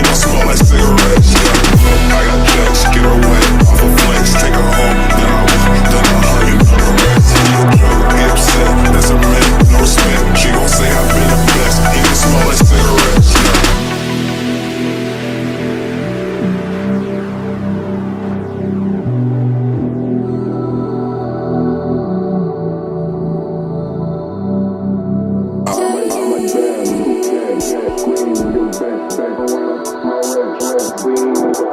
He don't smell like cigarettes, yeah. I got jacks, get her wet, off a flex, take her home, then I hug and put her rest. He a joke, get upset, that's a myth, no respect. She gon' say I've been the best. He don't smell like cigarettes, yeah. Queen,